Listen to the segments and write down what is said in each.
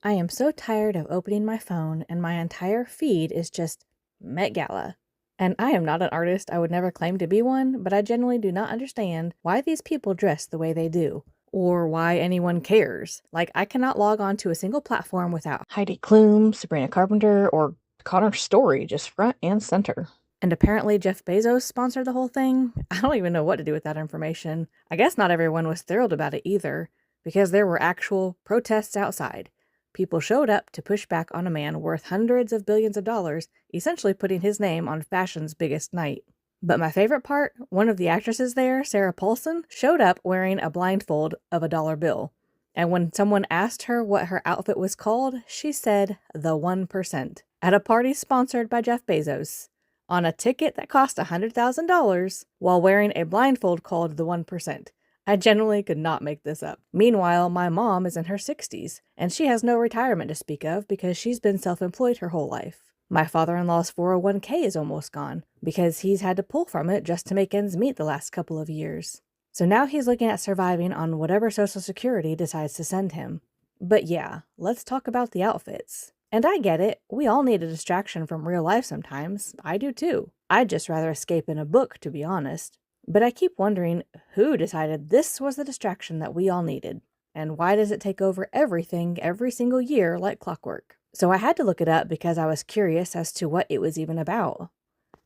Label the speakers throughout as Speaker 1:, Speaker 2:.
Speaker 1: I am so tired of opening my phone and my entire feed is just Met Gala. And I am not an artist, I would never claim to be one, but I genuinely do not understand why these people dress the way they do, or why anyone cares. Like, I cannot log on to a single platform without Heidi Klum, Sabrina Carpenter, or Connor Story just front and center. And apparently Jeff Bezos sponsored the whole thing. I don't even know what to do with that information. I guess not everyone was thrilled about it either, because there were actual protests outside. People showed up to push back on a man worth hundreds of billions of dollars, essentially putting his name on fashion's biggest night. But my favorite part, one of the actresses there, Sarah Paulson, showed up wearing a blindfold of a dollar bill. And when someone asked her what her outfit was called, she said the 1%, at a party sponsored by Jeff Bezos, on a ticket that cost $100,000, while wearing a blindfold called the 1%. I genuinely could not make this up. Meanwhile, my mom is in her 60s, and she has no retirement to speak of because she's been self-employed her whole life. My father-in-law's 401k is almost gone because he's had to pull from it just to make ends meet the last couple of years. So now he's looking at surviving on whatever Social Security decides to send him. But yeah, let's talk about the outfits. And I get it, we all need a distraction from real life sometimes. I do too. I'd just rather escape in a book, to be honest. But I keep wondering, who decided this was the distraction that we all needed? And why does it take over everything every single year like clockwork? So I had to look it up because I was curious as to what it was even about.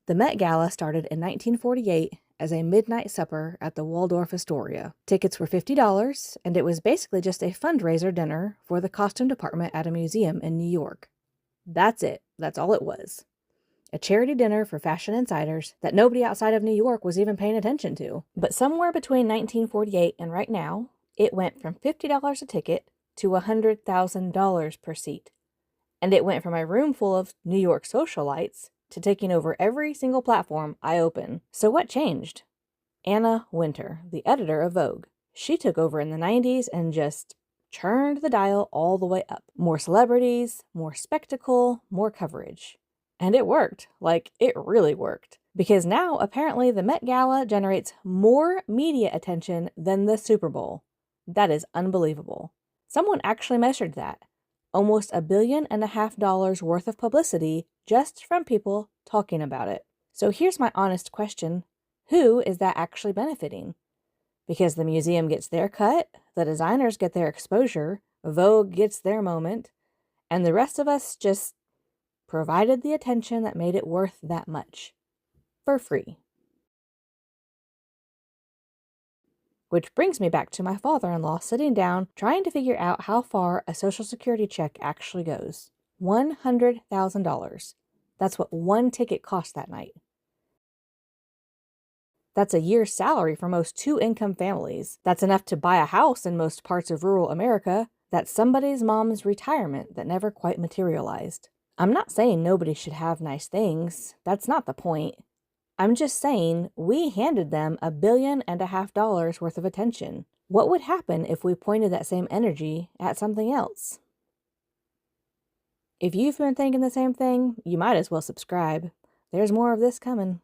Speaker 1: The Met Gala started in 1948 as a midnight supper at the Waldorf Astoria. Tickets were $50, and it was basically just a fundraiser dinner for the costume department at a museum in New York. That's it. That's all it was. A charity dinner for fashion insiders that nobody outside of New York was even paying attention to. But somewhere between 1948 and right now, it went from $50 a ticket to $100,000 per seat. And it went from a room full of New York socialites to taking over every single platform I open. So what changed? Anna Wintour, the editor of Vogue. She took over in the 90s and just turned the dial all the way up. More celebrities, more spectacle, more coverage. And it worked. Like, it really worked. Because now, apparently, the Met Gala generates more media attention than the Super Bowl. That is unbelievable. Someone actually measured that. Almost $1.5 billion worth of publicity just from people talking about it. So here's my honest question. Who is that actually benefiting? Because the museum gets their cut, the designers get their exposure, Vogue gets their moment, and the rest of us just provided the attention that made it worth that much. For free. Which brings me back to my father-in-law sitting down trying to figure out how far a Social Security check actually goes. $100,000. That's what one ticket cost that night. That's a year's salary for most two-income families. That's enough to buy a house in most parts of rural America. That's somebody's mom's retirement that never quite materialized. I'm not saying nobody should have nice things. That's not the point. I'm just saying we handed them $1.5 billion worth of attention. What would happen if we pointed that same energy at something else? If you've been thinking the same thing, you might as well subscribe. There's more of this coming.